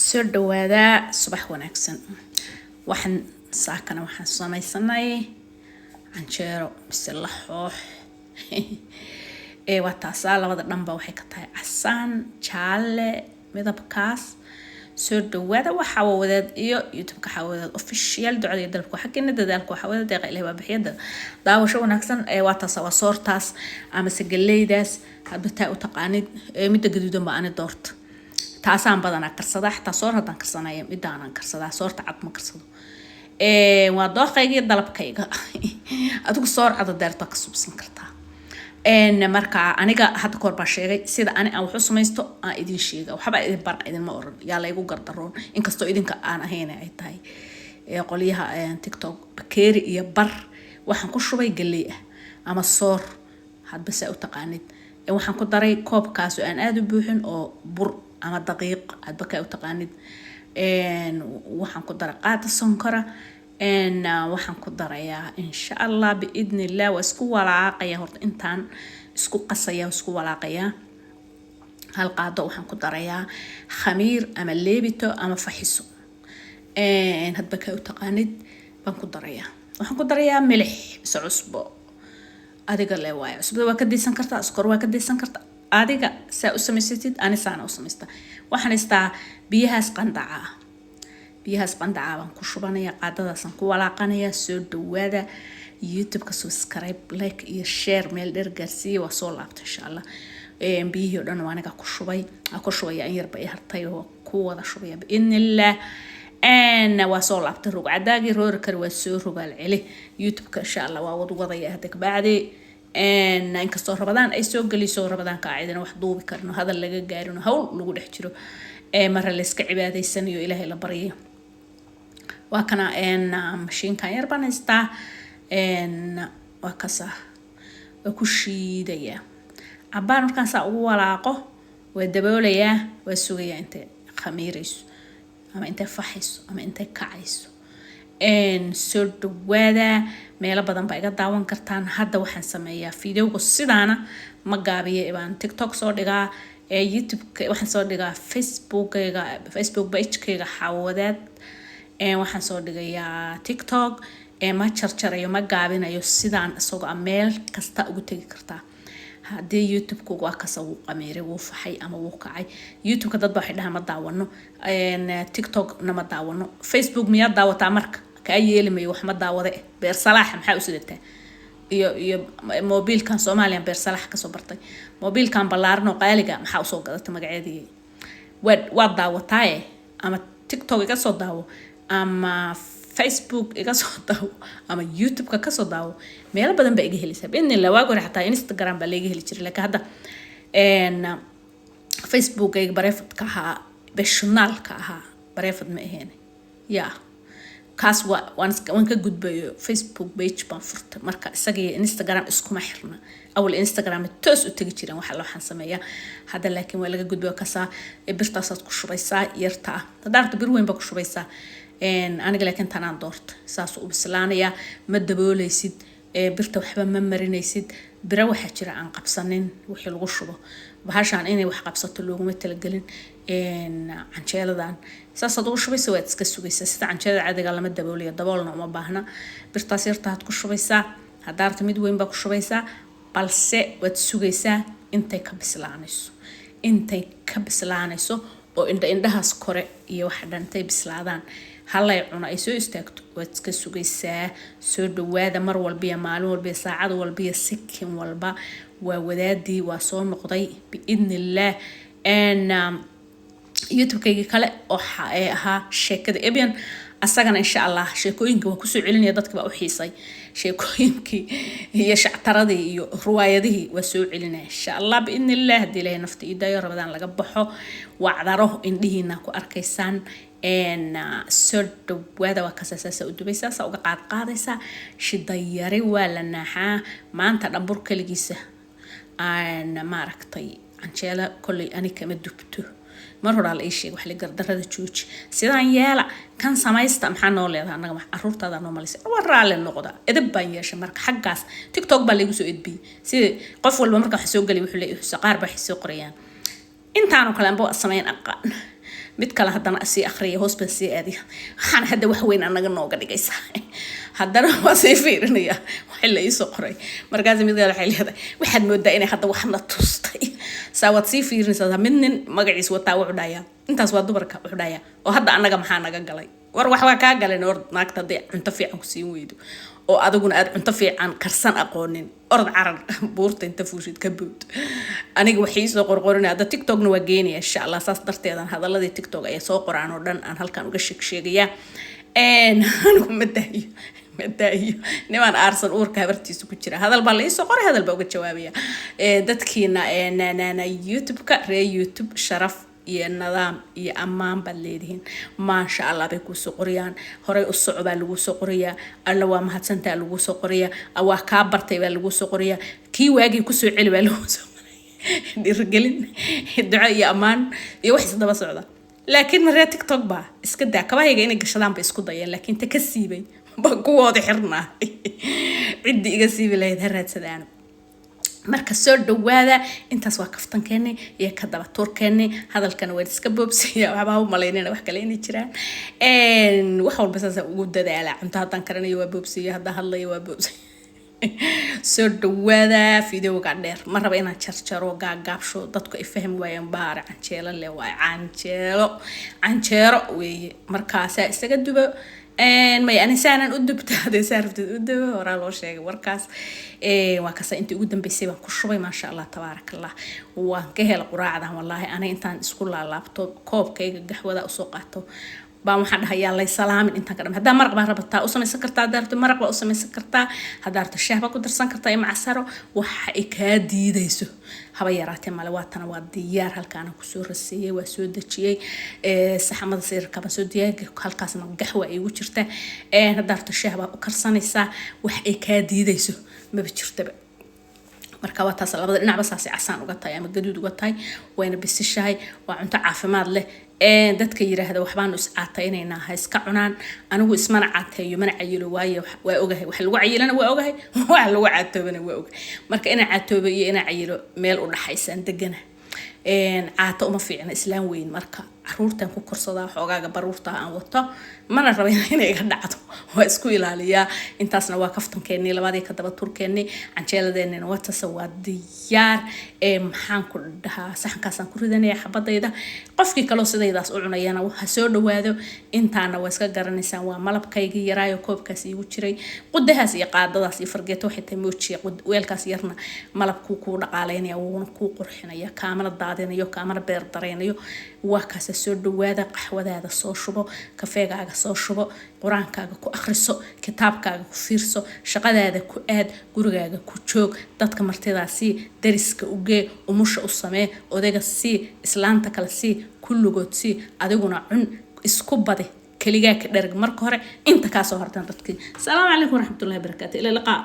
soo dhawaada subax wanaagsan. waxaan saakana waxaan samaysanay canjeero bisla xoox waa taasaa labada dhanba waxay ka tahay casaan jaalle midabkaas. soo dhawaada waxa wadaad iyo youtube-ka xawadaad official ducada iyo dalabka xaqina dadaalka waxa wadaad deeqa ilaahay baa bixiyada daawasho wanaagsan waa taas waa soortaas ama sagaleydaas hadba taa u taqaanid midda gaduudan baa aan doorto taasaan badanaa karsada xataa soor haddaan karsanaya midaanan karsadaa soorta cad ma karsado waa dooqayga iyo dalabkayga adigu soor cad deerto ka subsan kartaa marka aniga hadda koor baa sheegay sida aan wax u samaysto aan idin sheega waxba idin bar idin ma oran yaa la igu gardaroon inkastoo idinka aan ahayn ay tahay qoliyaha TikTok bakeeri iyo bar waxaan ku shubay galey ama soor hadba saa u taqaanid waxaan ku daray koobkaas oo aan aad u buuxin oo bur ama daqiiq hadba ka u taqaanid waxaan ku daray qaada sonkora waxaan ku darayaa insha Allah biidnillah waa isku walaaqaya horta intaan isku qasaya isku walaaqaya hal qaado waxaan ku darayaa khamiir ama leebito ama faxiso hadba ka u taqaanid baan ku darayaa waxaan ku darayaa milix iyo cusbo adiga leewaay cusbo waa ka deysan kartaa iskor waa ka deysan kartaa adiga saa u samaysatid ani saana u samaysta waxaan istaa biyahaas qandaca baan ku shubanaya qaadadaasan ku walaaqanaya soo dhawaada youtube-ka subscribe like iyo share meel dheer gaarsiiya waa soo laabta insha Allah biyihii oo dhan waa aniga ku shubaya in yarba ay hartay oo ku wada shubaya biidnillah waa soo laabta rug cadaagi roori kar waa soo rogaal celi youtube-ka insha Allah waa wada wadaya hadda ka bacdi inkastoo rabadaan ay soo geliso rabadaan ka ciidan wax duubi karno hadal laga gaarino hawl lagu dhex jiro marra la iska cibaadaysanayo ilaahay la baryo waa kana mashiinkan yar baan haystaa waa kasa waa ku shiidaya cabbaan markaan saa ugu walaaqo waa daboolayaa waa sugayaa intay khamiirayso ama intay faxayso ama intay kacayso soo dhawaada meelo badan baa iga daawan kartaan hadda waxaan sameeyaa fiidiyowga sidaana ma gaabiyo baan TikTok soo dhigaa YouTube waxaan soo dhigaa Facebook page-kayga xawadaad waxaan soo dhigayaa TikTok ma jarjarayo ma gaabinayo sidaan isagoo meel kasta ugu tagi kartaa haddii YouTube-ku waa kasa wuu qamiiray wuu faxay ama wuu kacay YouTube-ka dad baa waxay dhahaa ma daawano TikTok na ma daawano Facebook miyaa daawataa marka kaa yeelimayo wax ma daawade beer salaax maxaa u sidataa iyo mobilkan Soomaaliya beer salaax ka soo bartay mobilkan ballaaran oo qaaliga maxaa u soo gadatay magaceedii waa daawataaye ama TikTok iga soo daawo ama Facebook iga soo daawo ama YouTube-ka ka soo daawo meel badan baa iga helaysaa biidnillah waa goor xataa Instagram baa laga heli jiray laakiin hadda Facebook ay bareefadka ahaa beshunaalka ahaa bareefad ma ahayn yaa kaas waan ka gudbayo Facebook page baan furtay marka isaga Instagram iskuma xirna awal Instagram toos u tagi jireen waxa loo xansameeyaa hadda laakiin waa laga gudbayo kasa birtaasaad ku shubaysaa yarta hadaarta bir weyn baa ku shubaysaa aniga laakiin tanaan doorta saas u bislaanaya ma daboolaysid birta waxba ma marinaysid bira waxa jira aan qabsanin wixii lagu shubo bahashan inay wax qabsato looguma talagelin canjeeladan saas aad ugu shubaysaa waad iska sugaysaa sida canjeelada caadiga lama daboolayo daboolna uma baahna birtaas yarta aad ku shubaysaa hadaarta mid weyn baa ku shubaysaa balse waad sugaysaa intay ka bislaanayso oo indhahaas kore iyo waxa dhantay bislaadaan halay cuna ay soo istaagto waad iska sugaysaa soo dhawaada mar walba iyo maalin walba iyo saacad walba iyo sikin walba waa wadaadii waa soo noqday biidnillah YouTube-kayga kale oo ahaa sheekada Ebian asagana insha Allah sheekooyinka waan ku soo celinaya dadka baa u xiisay sheekooyinkii iyo shactaradii iyo riwaayadihii waa soo celinaya insha Allah biidnillah hadii ilaahay nafta ii daayo rabadaan laga baxo wacdaro indhihiina ku arkaysaan soo dhawaada waa kasaasa u dubaysaa saa uga qaadaysaa shidayari waa la naaxaa maanta dhambur kaligiisa maaragtay canjeela kolley ani kama dubto mar hore la ii sheeg wax la gardarada jooji sidaan yeela kan samaysta maxaa noo leedahay anaga caruurtaada noo malisay waraale noqda edeb baan yeeshay marka xaggaas TikTok baa lagu soo edbiyay si qof walba marka wax soo galay wuxuu leeyahay qaar baa xisoo qorayaan intaanu kale anba sameyn aqaan mid kale haddana sii akhriya hoos baan sii aadiya waxaan hadda wax weyn anaga nooga dhigaysaa haddana waa sii fiirinaya waxay la iisoo qoray markaas mid kale waxay leedahay waxaad moodaa inay hadda waxna tustay saawad sii fiirinaysaa mid nin magaciisa wataa wuxuu dhayaa intaas waa dumarka wuxuu dhayaa oo hadda anaga maxaa naga galay war wax waa kaa galeen or naagta hadday cunto fiican ku siin weydo oo adiguna aad cunto fiican karsan aqoonin orod carar buurta inta fuushid ka bood aniga waxay soo qorqorinaa hadda TikTokna waa geenaya insha Allah saas darteedan hadaladii TikTok ay soo qoraan oo dhan aan halkan uga sheegayaa anigu madayo niman arsan uurka habartiisu ku jira hadal baa la isoo qoray hadal baa uga jawaabaya dadkiina YouTube-ka YouTube sharaf iyo nidaam iyo ammaan baa leedihiin maasha Allah bay ku soo qoriyaan horay u socda lagu soo qoriyaa alla waa mahadsantaa lagu soo qoriyaa waa ka bartay baa lagu soo qoriyaa kii waagi ku soo celi baa lagu soo qoriyaa dirgelin duco iyo ammaan iyo wax isdaba socda laakiin markaa TikTok baa iska daa kabahayga inay gashadaan ba isku dayeen laakiin ta ka siibay ba kuwooda xirnaa ciddi iga siibi lahayd haraadsadaan marka soo dhawaada intaas waa kaftankeeni iyo ka daba turkeeni hadalkan way iska boobsiya waxba u maleynayna wax kale inay jiraan wax walba saas ugu dadaala cunto hadan karanayo waa boobsiya hadan hadlayo waa boobsiya soo dhawaada videoga dheer ma raba inaan jarjaro gaagaabsho dadku ay fahmi waayeen baar canjeelo le waa canjeero weeye markaas isaga dubo ما يعني سانا أدبت هذا سارفت أدب ورا الله شيء وركاس وكاسة أنت قدام بيسيبه كشوي ما شاء الله تبارك الله وكهل قراعة والله أنا إنتان سكول على لابتوب كوب كيك قهوة ذا أسوقاته بام حد هيا الله يسلام إنت كلام هذا مرق بهربتها أصلا سكرتها دارت مرق وأصلا سكرتها هدارت الشهبة كنت سكرتها مع السرو وحكادي ديسو habayaraatee malawaatana waa diyaar halkaan ku soo rasiyay waa soo dajiyay saxamada sirka ba soo diyaar halkaasna gaxwa ay ugu jirta hadaarto shahba u karsanaysa wax ay ka diidayso ma jirtaba marka waa taas labada dhinac basaasi casaan uga tahay ama gaduud uga tahay wayna bisishahay waa cunto caafimaad leh dadka yiraahdo waxbaan is caataynaynaa ha iska cunaan anigu ismana caateeyo mana cayilo waayo waa ogahay wax lagu cayilana waa ogahay wax lagu caatoobana waa ogahay marka ina caatoobo iyo ina cayilo meel u dhaxaysan degana caato uma fiicna islaan weyn marka caruurtan ku korsadaa xogaaga baruurta aan wato mana rabo inay iga dhacdo waa isku ilaaliyaa intaasna waa kaftankeeni labadii ka daba turkeeni canjeeladeena wata soo diyaar maxaan ku dhahaa saxankaasaan ku ridanaya xabadayda qofkii kale sidaydaas u cunayana waxa soo dhawaado intaana waa iska garanaysan waa malabkayga yaraayo koobkaas igu jiray qudahaas iyo qaadadaas iyo fargeeto waxay tahay moojiya weelkaas yarna malabku ku dhaqaaleynaya wuuna ku qurxinaya kaamana daadinayo kaamana beer dareenayo waa kaas soo dhawaada qaxwadaada soo shubo kafeegaaga soo shubo quraankaaga ku akhriso kitaabkaaga ku fiirso shaqadaada ku aad gurigaaga ku joog dadka martidaasi dariska u gee umusha u samee odayga si islaanta kala si kulligood si adiguna cun isku bade kaligaa ka dharg marka hore inta ka soo hortaan dadkii salaamu calaykum waraxmatullaahi wabarakaatuh ila liqaa